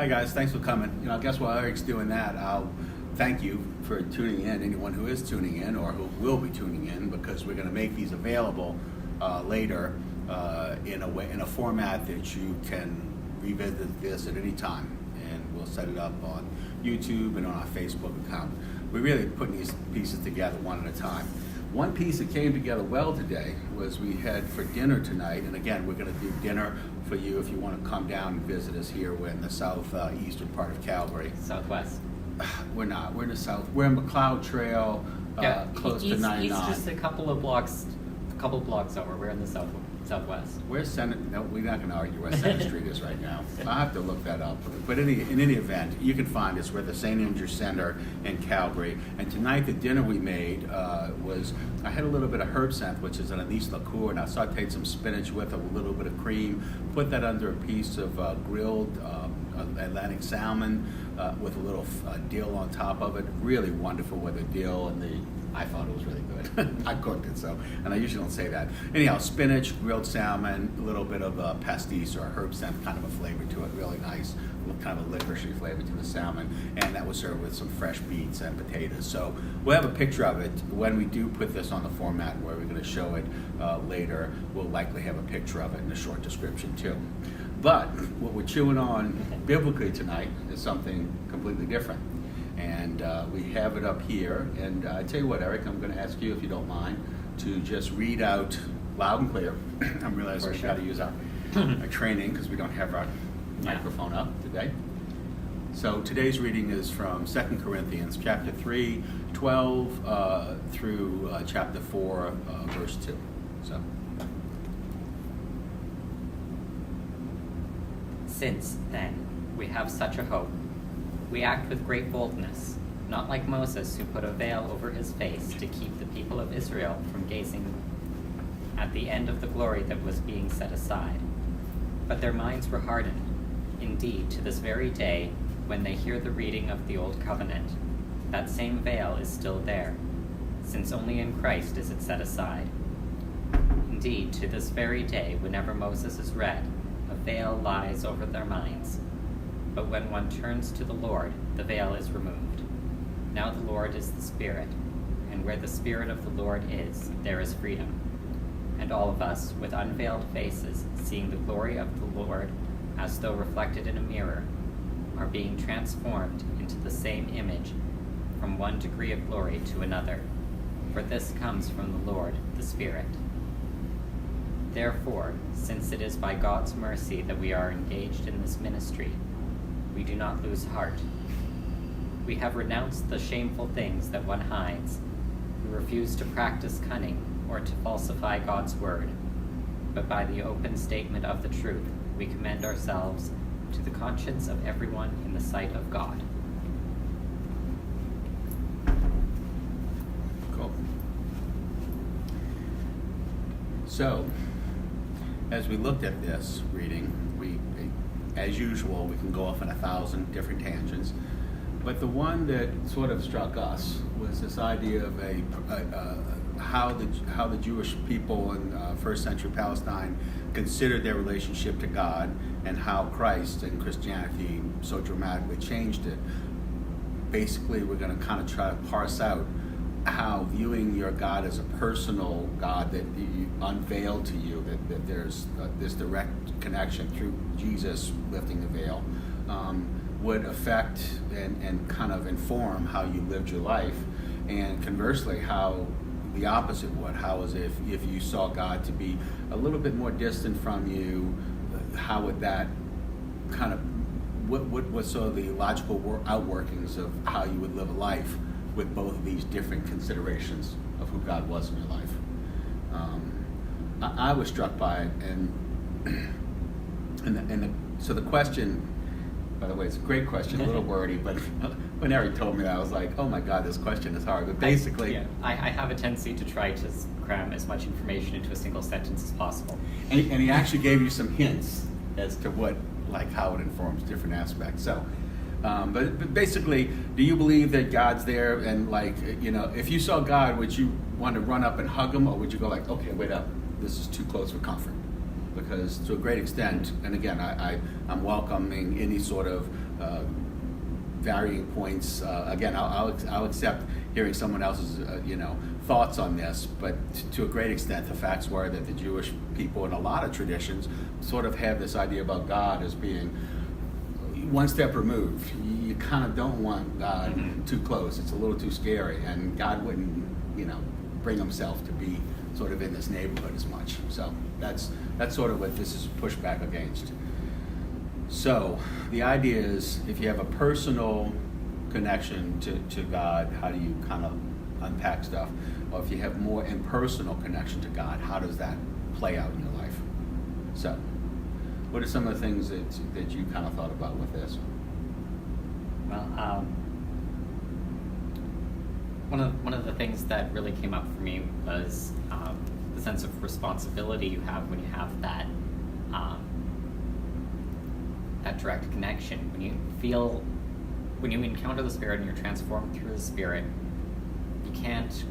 guys, thanks for coming. I guess while Eric's doing that, I'll thank you for tuning in, anyone who is tuning in or who will be tuning in, because we're going to make these available later in a format that you can revisit this at any time, and we'll set it up on YouTube and on our Facebook account. We're really putting these pieces together one at a time. One piece that came together well today was we had for dinner tonight, and again, we're going to do dinner for you if you want to come down and visit us here. We're in the southeastern part of Calgary. Southwest. We're not. We're in the south. We're in McLeod Trail, close to 99. He's just a couple blocks over. We're in the southwest. Where's Senate? No, we're not going to argue where Senate Street is right now. I'll have to look that up. But in any event, you can find us. We're at the St. Andrew Center in Calgary. And tonight, the dinner we made was, I had a little bit of herb scent, which is an anise liqueur, and I sauteed some spinach with a little bit of cream, put that under a piece of grilled Atlantic salmon with a little dill on top of it. Really wonderful with the dill, and I thought it was really good. I cooked it, and I usually don't say that. Anyhow, spinach, grilled salmon, a little bit of pastis or herb scent, kind of a flavor to it, really nice, kind of a licoricey flavor to the salmon, and that was served with some fresh beets and potatoes. So we'll have a picture of it when we do put this on the format where we're going to show it later. We'll likely have a picture of it in a short description too. But what we're chewing on biblically tonight is something completely different. And we have it up here. And I tell you what, Eric, I'm going to ask you, if you don't mind, to just read out loud and clear. I'm realizing we've got to use our training because we don't have our microphone up today. So today's reading is from 2 Corinthians chapter 3, 12 through chapter 4, verse 2. So. Since, then, we have such a hope, we act with great boldness, not like Moses, who put a veil over his face to keep the people of Israel from gazing at the end of the glory that was being set aside. But their minds were hardened. Indeed, to this very day, when they hear the reading of the Old Covenant, that same veil is still there, since only in Christ is it set aside. Indeed, to this very day, whenever Moses is read, a veil lies over their minds. But when one turns to the Lord, the veil is removed. Now the Lord is the Spirit, and where the Spirit of the Lord is, there is freedom. And all of us, with unveiled faces, seeing the glory of the Lord as though reflected in a mirror, are being transformed into the same image, from one degree of glory to another. For this comes from the Lord, the Spirit. Therefore, since it is by God's mercy that we are engaged in this ministry, we do not lose heart. We have renounced the shameful things that one hides. We refuse to practice cunning or to falsify God's word, but by the open statement of the truth, we commend ourselves to the conscience of everyone in the sight of God. Cool. So, as we looked at this reading, as usual, we can go off on 1,000 different tangents, but the one that sort of struck us was this idea of how the Jewish people in first century Palestine considered their relationship to God, and how Christ and Christianity so dramatically changed it. Basically, we're going to kind of try to parse out how viewing your God as a personal God that you unveiled to you, that there's this direct connection through Jesus lifting the veil, would affect and kind of inform how you lived your life, and conversely how the opposite would. How is if you saw God to be a little bit more distant from you, how would that kind of, what sort of the logical outworkings of how you would live a life with both of these different considerations of who God was in your life. I was struck by it, so the question, by the way, it's a great question, a little wordy, but when Eric told me that, I was like, oh my God, this question is hard. But basically, I have a tendency to try to cram as much information into a single sentence as possible. And he actually gave you some hints as to how it informs different aspects. So, but basically, do you believe that God's there? And if you saw God, would you want to run up and hug him, or would you go like, okay, wait up, this is too close for comfort? Because to a great extent, and again, I'm welcoming any sort of varying points. Again, I'll accept hearing someone else's thoughts on this, but to a great extent, the facts were that the Jewish people in a lot of traditions sort of have this idea about God as being one step removed. You kind of don't want God too close. It's a little too scary, and God wouldn't, bring himself to be sort of in this neighborhood as much. So that's sort of what this is pushed back against. So the idea is, if you have a personal connection to God, how do you kind of unpack stuff? Or if you have more impersonal connection to God, how does that play out in your life? So what are some of the things that you kind of thought about with this? Well, one of the things that really came up for me was the sense of responsibility you have when you have that that direct connection. When you encounter the Spirit and you're transformed through the Spirit, you can't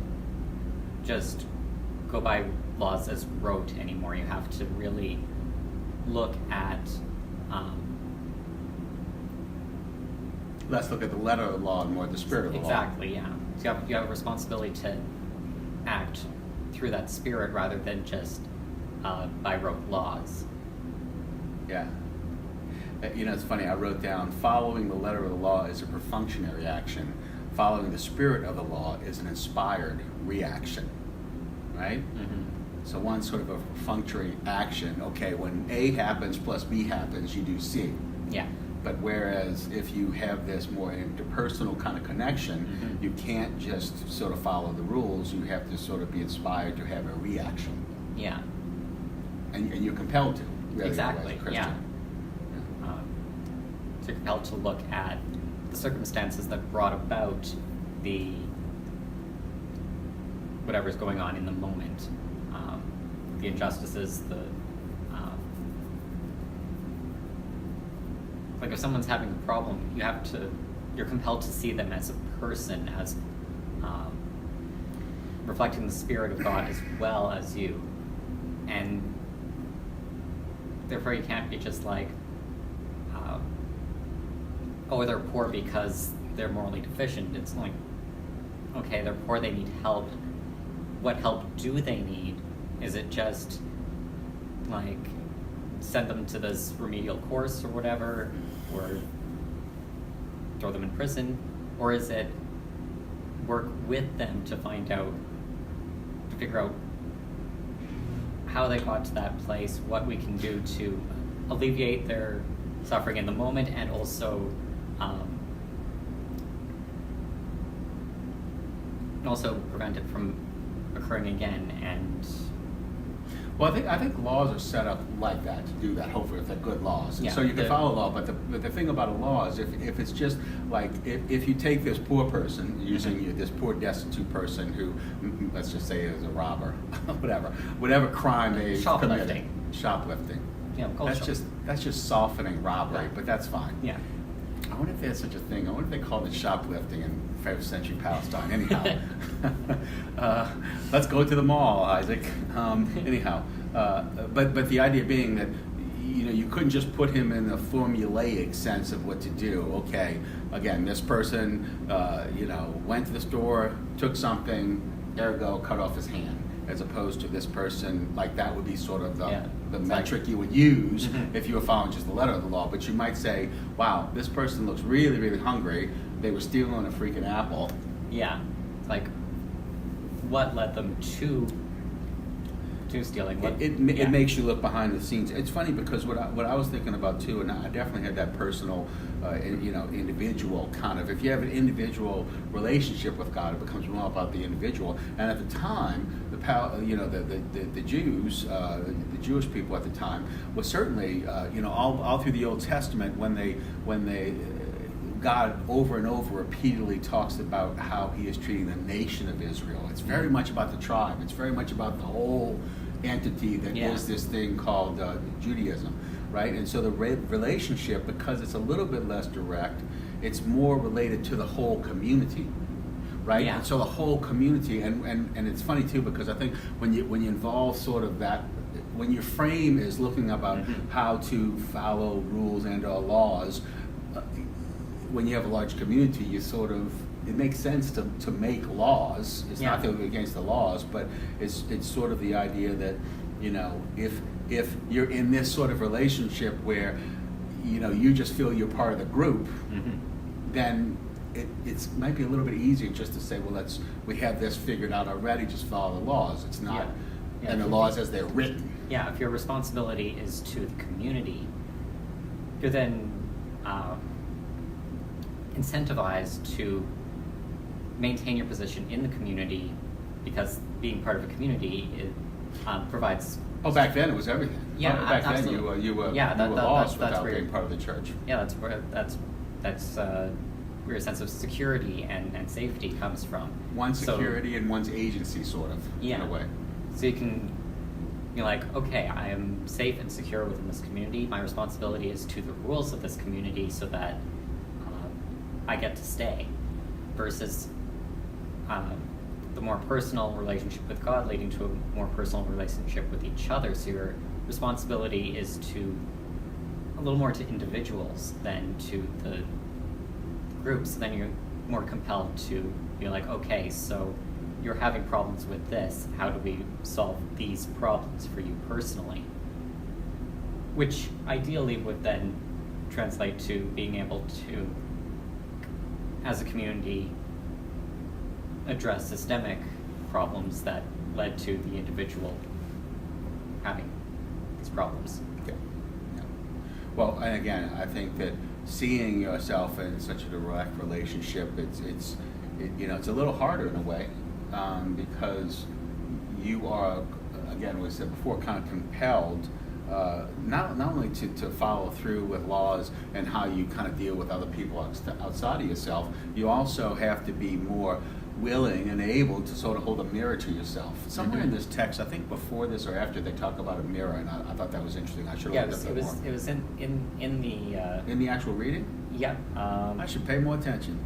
just go by laws as rote anymore. You have to really look at Let's look at the letter of the law and more the spirit of the law. Exactly, yeah. So you have a responsibility to act through that spirit rather than just by rote laws. Yeah. It's funny, I wrote down, following the letter of the law is a perfunctory action. Following the spirit of the law is an inspired reaction, right? Mm-hmm. So one sort of a perfunctory action. Okay, when A happens plus B happens, you do C. Yeah. But whereas if you have this more interpersonal kind of connection, you can't just sort of follow the rules. You have to sort of be inspired to have a reaction. Yeah. And you're compelled to. Really, exactly. as a Christian. Yeah. So you're compelled to look at the circumstances that brought about the whatever's going on in the moment, the injustices, like if someone's having a problem, you're compelled to see them as a person, as reflecting the Spirit of God as well as you, and therefore you can't be just like, oh, they're poor because they're morally deficient. It's like, okay, they're poor, they need help. What help do they need? Is it just like send them to this remedial course or whatever, or throw them in prison? Or is it work with them to figure out how they got to that place, what we can do to alleviate their suffering in the moment, and also prevent it from occurring again. And well, I think laws are set up like that to do that. Hopefully, if they're good laws, and so you can follow law. But the thing about a law is if it's just like if you take this poor person, using this poor destitute person who, let's just say, is a robber, whatever crime they committed, shoplifting. Yeah, that's just softening robbery, right. But that's fine. Yeah. I wonder if there's such a thing. I wonder if they called it shoplifting in 1st century Palestine. Anyhow, let's go to the mall, Isaac. Anyhow, but the idea being that you couldn't just put him in a formulaic sense of what to do. Okay, again, this person went to the store, took something, ergo cut off his hand, as opposed to this person, like that would be sort of the metric you would use if you were following just the letter of the law. But you might say, wow, this person looks really, really hungry. They were stealing a freaking apple. Yeah. Like, what led them to stealing? It makes you look behind the scenes. It's funny because what I was thinking about too, and I definitely had that personal, individual kind of. If you have an individual relationship with God, it becomes more about the individual. And at the time, the Jews, the Jewish people at the time, was certainly, all through the Old Testament when they God over and over repeatedly talks about how he is treating the nation of Israel. It's very much about the tribe. It's very much about the whole entity that is this thing called Judaism, right? And so the relationship, because it's a little bit less direct, it's more related to the whole community, right? Yeah. And so the whole community, and it's funny too, because I think when you involve sort of that, when your frame is looking about how to follow rules and or laws, when you have a large community, you sort of, it makes sense to make laws. It's not that we're against the laws, but it's sort of the idea that, you know, if you're in this sort of relationship where, you know, you just feel you're part of the group, then it might be a little bit easier just to say, well, we have this figured out already, just follow the laws. It's not, and the laws as they're written. Yeah, if your responsibility is to the community, you're then incentivized to maintain your position in the community, because being part of a community provides. Oh, back then it was everything. Yeah, back absolutely. then you were that's lost without where, being part of the church. Yeah, that's where a sense of security and safety comes from. One's security and one's agency, sort of, in a way. So you can be like, okay, I am safe and secure within this community. My responsibility is to the rules of this community so that I get to stay, versus the more personal relationship with God leading to a more personal relationship with each other. So your responsibility is a little more to individuals than to the groups. Then you're more compelled to be like, okay, so you're having problems with this. How do we solve these problems for you personally? Which ideally would then translate to being able to, as a community, address systemic problems that led to the individual having these problems. Yeah. Well, and again, I think that seeing yourself in such a direct relationship, it's a little harder in a way, because you are, again, we said before, kind of compelled not only to follow through with laws and how you kind of deal with other people outside of yourself, you also have to be more willing and able to sort of hold a mirror to yourself. Somewhere in this text, I think before this or after, they talk about a mirror, and I thought that was interesting. I should have looked up that more. It was in the actual reading? Yeah. I should pay more attention.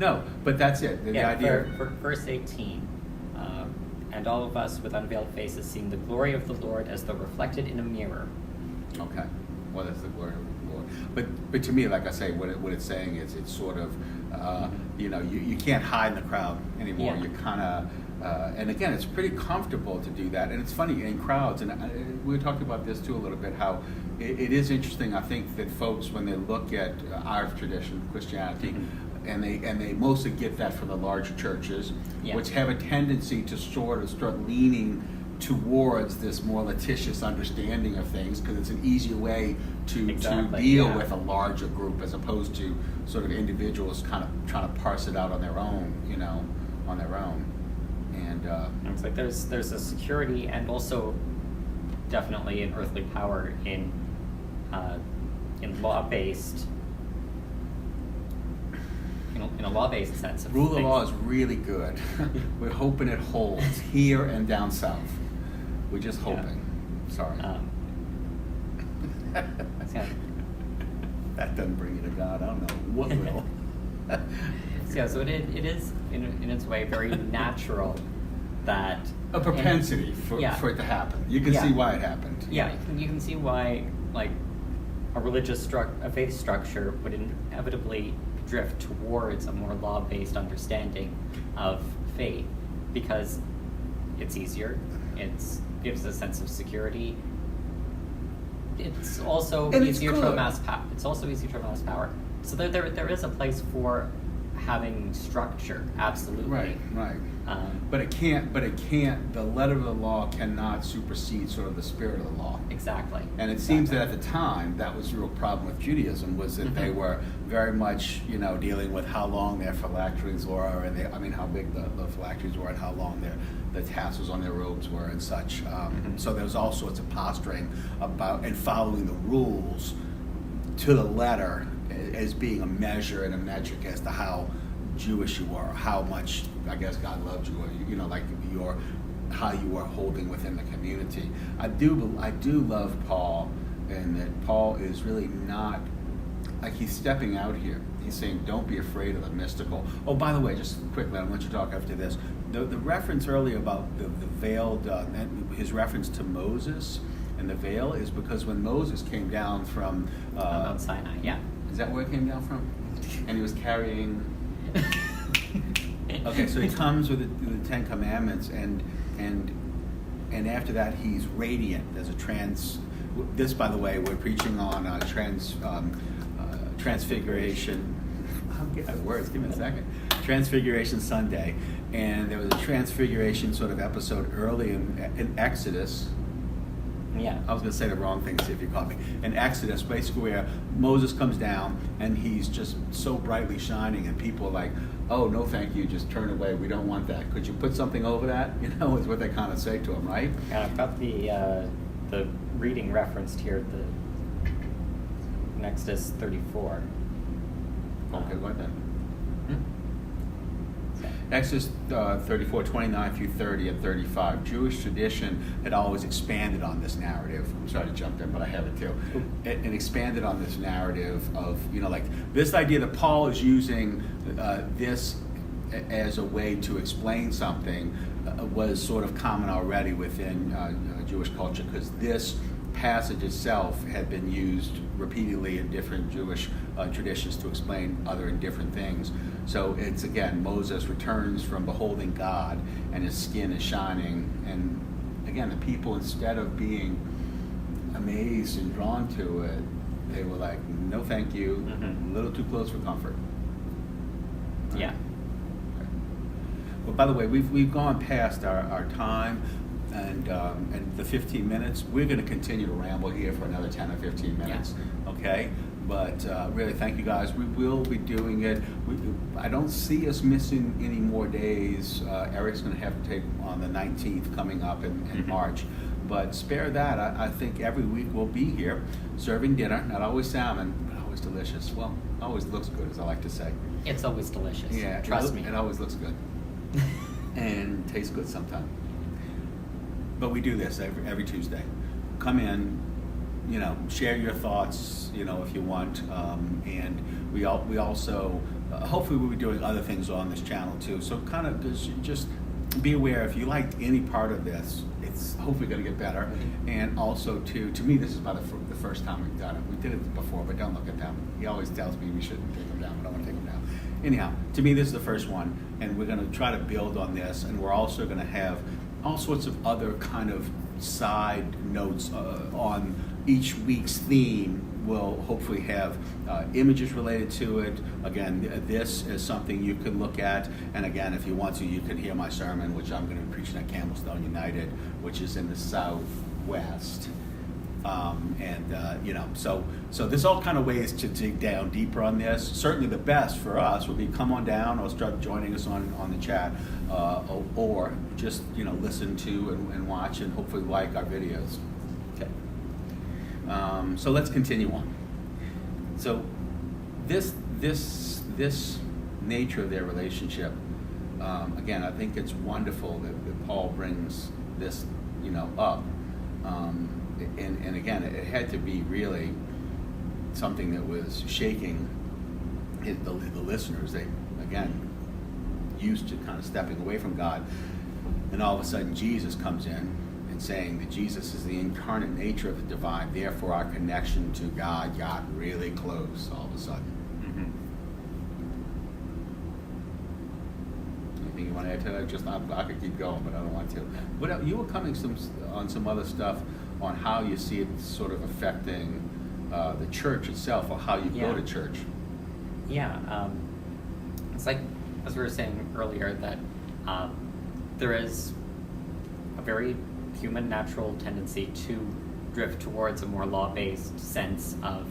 No, but that's it. The idea. For verse 18, and all of us with unveiled faces seeing the glory of the Lord as though reflected in a mirror. Okay. Well, that's the glory of the Lord. But to me, like I say, what it's saying is it's sort of, you can't hide in the crowd anymore. Yeah. You kind of, and again, it's pretty comfortable to do that. And it's funny, in crowds, and we were talking about this too a little bit, how it is interesting, I think, that folks, when they look at our tradition, Christianity, and they mostly get that from the larger churches, which have a tendency to sort of start leaning towards this more litigious understanding of things, because it's an easier way to deal with a larger group, as opposed to sort of individuals kind of trying to parse it out on their own, And it's like there's a security and also definitely an earthly power in law-based. In a law-based sense of rule of things. law is really good. We're hoping it holds here and down south. We're just hoping. Sorry. That doesn't bring you to God. I don't know what will. So it is in its way very natural that a propensity for it to happen. You can see why it happened. Yeah, you can see why, like, a faith structure would inevitably drift towards a more law-based understanding of faith, because it's easier, it gives a sense of security. It's also easier to amass power. Power. So there is a place for having structure, absolutely. Right. But it can't. The letter of the law cannot supersede sort of the spirit of the law. Exactly. And it seems that at the time, that was the real problem with Judaism, was that they were very much, dealing with how long their phylacteries were, and how big the phylacteries were, and how long the tassels on their robes were, and such. So there was all sorts of posturing about and following the rules to the letter as being a measure and a metric as to how Jewish you were, how much, I guess, God loved you, or how you were holding within the community. I do love Paul, and that Paul is really not, like, he's stepping out here. He's saying, don't be afraid of the mystical. Oh, by the way, just quickly, I'll let you talk after this. The reference earlier about the veiled, his reference to Moses and the veil is because when Moses came down from Mount Sinai, Is that where it came down from? And he was carrying. Okay, so he comes with the Ten Commandments, and after that he's radiant. There's a trans. This, by the way, we're preaching on transfiguration. I'm getting words. Give me a second. Transfiguration Sunday, and there was a transfiguration sort of episode early in Exodus. Yeah. I was going to say the wrong thing, see if you caught me. In Exodus, basically where Moses comes down and he's just so brightly shining, and people are like, "Oh, no, thank you, just turn away. We don't want that. Could you put something over that?" You know, is what they kind of say to him, right? And I've got the reading referenced here, in Exodus 34. Okay, go ahead then. Hmm? Exodus 34, 29 through 30 and 35. Jewish tradition had always expanded on this narrative. I'm sorry to jump in, but I have it too. It expanded on this narrative of, like this idea that Paul is using this as a way to explain something was sort of common already within Jewish culture, because this passage itself had been used repeatedly in different Jewish traditions to explain other and different things. So it's, again, Moses returns from beholding God and his skin is shining, and again, the people, instead of being amazed and drawn to it, they were like, "No thank you, a little too close for comfort." Right? Yeah. Okay. Well, by the way, we've gone past our time and the 15 minutes. We're going to continue to ramble here for another 10 or 15 minutes, okay? But really, thank you guys. We will be doing it. I don't see us missing any more days. Eric's going to have to take on the 19th coming up in March. But spare that. I think every week we'll be here serving dinner. Not always salmon, but always delicious. Well, always looks good, as I like to say. It's always delicious. Yeah, Trust me. It always looks good. And tastes good sometimes. But we do this every Tuesday. Come in, share your thoughts, if you want. And we also, hopefully we'll be doing other things on this channel too. So kind of just be aware, if you liked any part of this, it's hopefully going to get better. And also to me, this is about the first time we've done it. We did it before, but don't look at them. He always tells me we shouldn't take them down. I don't want to take them down. Anyhow, to me, this is the first one, and we're going to try to build on this, and we're also going to have all sorts of other kind of side notes on each week's theme. We'll hopefully have images related to it. Again, this is something you can look at, and again, if you want to, you can hear my sermon, which I'm going to be preaching at Campbellstone United, which is in the Southwest. So there's all kind of ways to dig down deeper on this. Certainly the best for us would be come on down or start joining us on the chat, or just listen to and watch and hopefully like our videos. Okay. So let's continue on. So this nature of their relationship, again, I think it's wonderful that Paul brings this up. And again, it had to be really something that was shaking the listeners. They, again, used to kind of stepping away from God, and all of a sudden Jesus comes in and saying that Jesus is the incarnate nature of the divine, therefore our connection to God got really close all of a sudden. Anything you want to add to that? I could keep going, but I don't want to. But you were coming on some other stuff on how you see it sort of affecting the church itself, or how you go to church. Yeah, it's like, as we were saying earlier, that there is a very human natural tendency to drift towards a more law-based sense of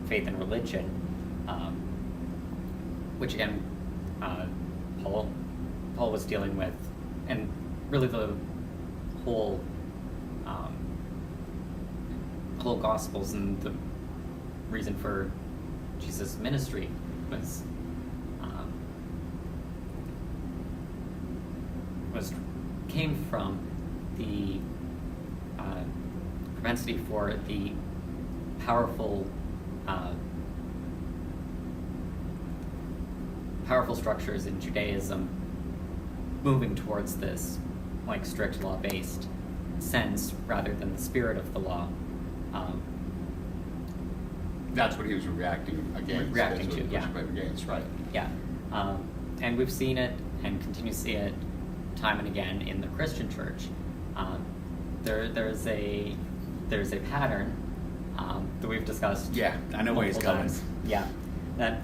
faith and religion, which again, Paul was dealing with, and really the whole Gospels and the reason for Jesus' ministry came from the propensity for the powerful structures in Judaism moving towards this strict law-based sense rather than the spirit of the law. That's what he was reacting against. Reacting That's what to, he was yeah. pushing against, right. Yeah, and we've seen it and continue to see it time and again in the Christian church. There's a pattern that we've discussed. Yeah, I know where he's multiple going. times. Yeah, that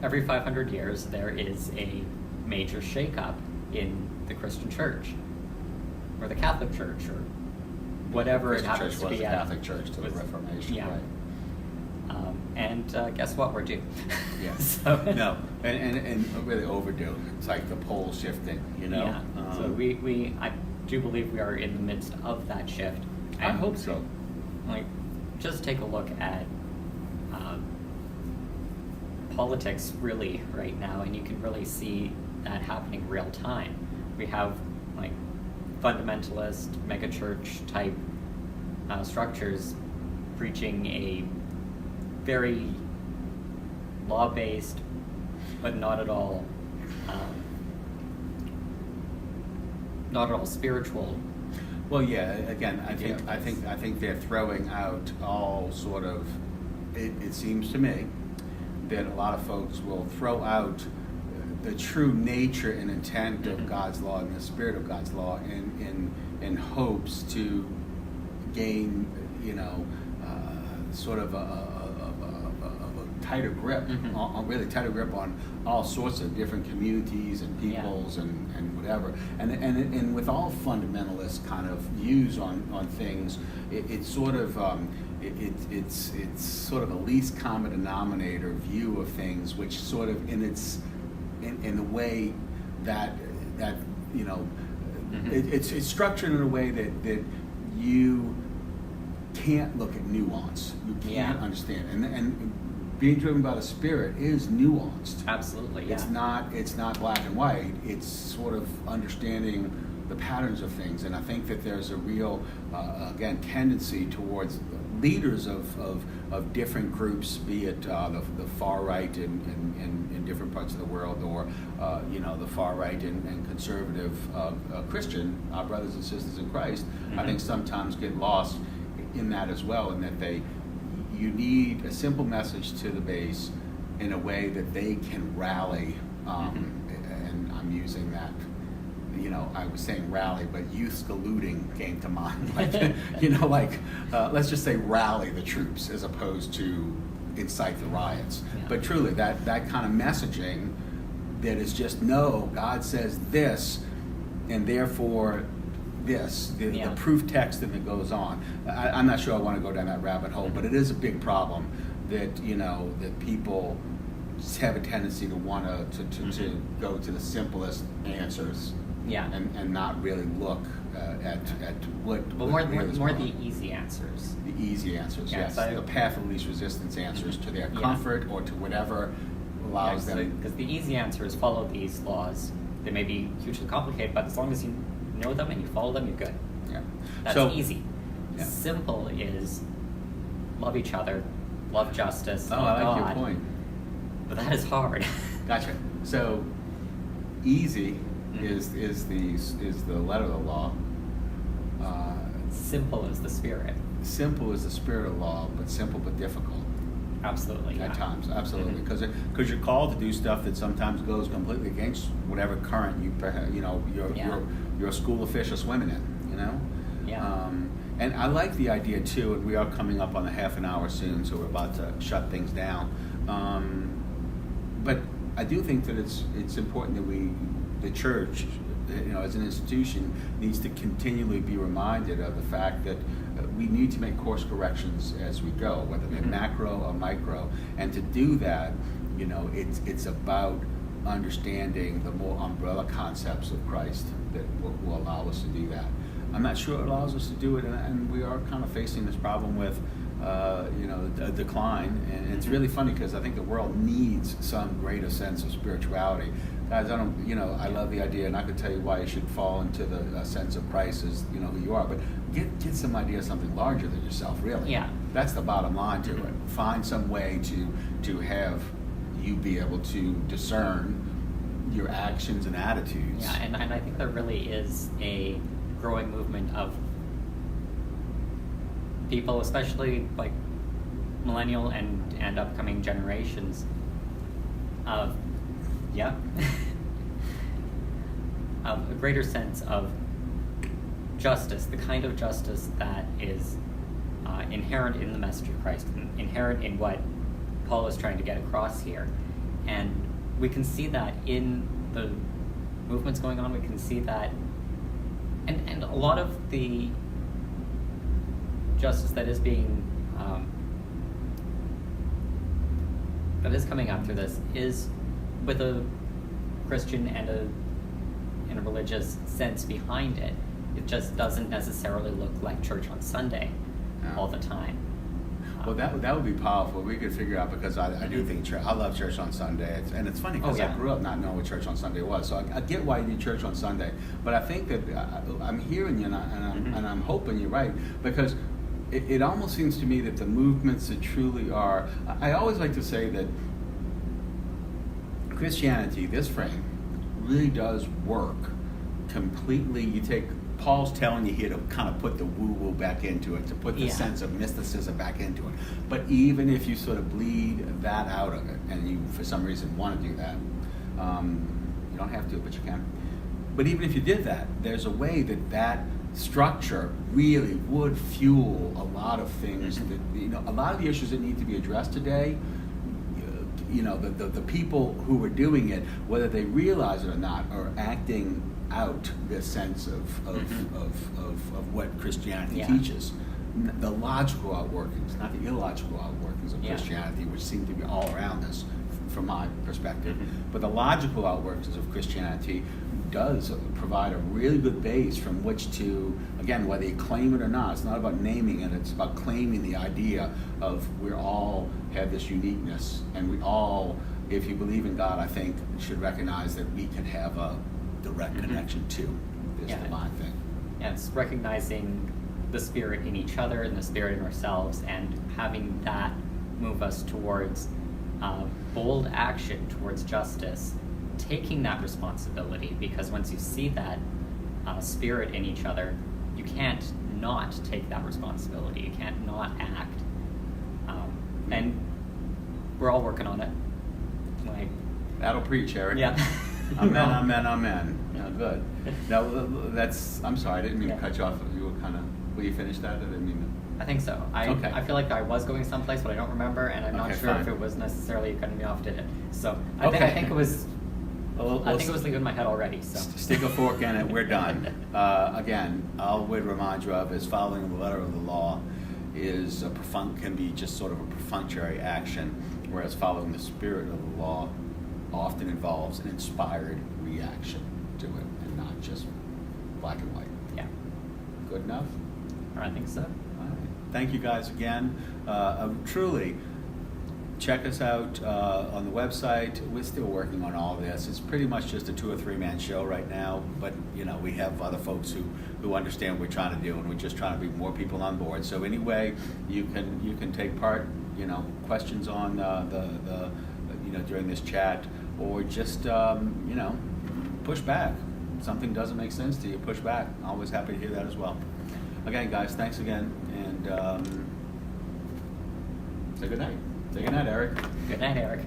every 500 years there is a major shakeup in the Christian church, or the Catholic Church, or whatever it Christian happens church to was be. the Catholic Church to the was- Reformation, yeah. right. And guess what? We're due. Yeah. So, No, and really overdue. It's like the pole shifting, you know? Yeah. So I do believe we are in the midst of that shift. I And, hope so. Like, just take a look at politics really right now, and you can really see that happening real time. We have like fundamentalist megachurch type structures preaching a very law-based, but not at all spiritual. Well, yeah. Again, I Yeah. think they're throwing out all sort of. It seems to me that a lot of folks will throw out the true nature and intent of Mhm. God's law and the spirit of God's law in hopes to gain, sort of a tighter grip, Mhm. on really tighter grip on all sorts of different communities and peoples and whatever. And with all fundamentalist kind of views on things, it's sort of it's sort of a least common denominator view of things, which sort of in the way that Mhm. it's structured in a way that you can't look at nuance. You can't Yeah. understand, and being driven by the Spirit is nuanced. Absolutely, yeah. It's not black and white. It's sort of understanding the patterns of things, and I think that there's a real again tendency towards leaders of different groups, be it the far right in different parts of the world, or the far right and conservative Christian brothers and sisters in Christ. I Mhm. think sometimes get lost in that as well, and that you need a simple message to the base in a way that they can rally, and I'm using that, I was saying rally, but youth saluting came to mind, let's just say rally the troops as opposed to incite the riots. Yeah. But truly, that kind of messaging that is just, no, God says this, and therefore this, the Yeah. proof text that goes on. I'm not sure I want to go down that rabbit hole, but it is a big problem that that people have a tendency to want to go to the simplest answers, Yeah. and not really look at what But what really is more going the on. easy answers. The easy answers, Yeah, yes, so- the path of least resistance answers to their Yeah. comfort or to whatever allows them. Because the easy answer is follow these laws. They may be hugely complicated, but as long as you know them and you follow them, you're good. Yeah. That's So- easy. Yeah. Simple is love each other, love justice, Oh, love I like God. your point. But that is hard. Gotcha. So, easy Mhm. is the letter of the law. Simple is the spirit. Simple is the spirit of law, but simple but difficult Absolutely. at yeah. times. Absolutely, Mhm. because you're called to do stuff that sometimes goes completely against whatever current you're a school of fish are swimming in. Yeah. And I like the idea too. And we are coming up on the half an hour soon, so we're about to shut things down. But I do think that it's important that the church, as an institution, needs to continually be reminded of the fact that we need to make course corrections as we go, whether they're Mhm. macro or micro. And to do that, it's about understanding the more umbrella concepts of Christ that will allow us to do that. I'm not sure it allows us to do it, and we are kind of facing this problem with a decline. And it's really funny because I think the world needs some greater sense of spirituality. Guys, I love the idea, and I could tell you why you should fall into the sense of Christ as who you are, but get some idea of something larger than yourself, really. Yeah. That's the bottom line to it. Find some way to have you be able to discern your actions and attitudes. Yeah, and I think there really is a growing movement of people, especially like millennial and upcoming generations of, yeah, of a greater sense of justice, the kind of justice that is inherent in the message of Christ, inherent in what Paul is trying to get across here. And we can see that in the movements going on. We can see that, and a lot of the justice that is being that is coming out through this is with a Christian and a religious sense behind it. It just doesn't necessarily look like church on Sunday all the time. Well, that would be powerful. We could figure out, because I do think church. I love church on Sunday, and it's funny because I grew up not knowing what church on Sunday was. So I get why you do church on Sunday, but I think that I'm hearing you, and I'm hoping you're right, because it almost seems to me that the movements that truly are. I always like to say that Christianity, this frame, really does work completely. You take. Paul's telling you here to kind of put the woo-woo back into it, to put the sense of mysticism back into it. But even if you sort of bleed that out of it, and you, for some reason, want to do that, you don't have to, but you can. But even if you did that, there's a way that structure really would fuel a lot of things. That, a lot of the issues that need to be addressed today, the people who are doing it, whether they realize it or not, are acting out this sense of what Christianity teaches. The logical outworkings, not the illogical outworkings of Christianity, which seem to be all around us from my perspective. But the logical outworkings of Christianity does provide a really good base from which to, again, whether you claim it or not, it's not about naming it, it's about claiming the idea of we all have this uniqueness, and we all, if you believe in God, I think, should recognize that we can have a direct connection to this divine thing. Yeah, it's recognizing the Spirit in each other and the Spirit in ourselves, and having that move us towards bold action towards justice, taking that responsibility, because once you see that Spirit in each other, you can't not take that responsibility. You can't not act. And we're all working on it. That'll preach, Eric. Yeah. Amen. Yeah, good. Now, I'm sorry, I didn't mean to cut you off. You were kind of, will you finish that? I didn't mean to. I think so. I feel like I was going someplace, but I don't remember, and I'm not sure if it was necessarily cutting me off, did it? So I think it was. I think it was leaving in my head already. So stick a fork in it. We're done. Again, all we'd remind you of is following the letter of the law is can be just sort of a perfunctory action, whereas following the spirit of the law often involves an inspired reaction to it, and not just black and white. Yeah. Good enough? I think so. All right. Thank you guys again. Truly, check us out on the website. We're still working on all this. It's pretty much just a 2 or 3 man show right now, but we have other folks who understand what we're trying to do, and we're just trying to bring more people on board. So anyway, you can take part. Questions on the during this chat, or just push back. Something doesn't make sense to you, push back. Always happy to hear that as well. Again, guys, thanks again, and say good night. Say good night, Eric. Good night, Eric.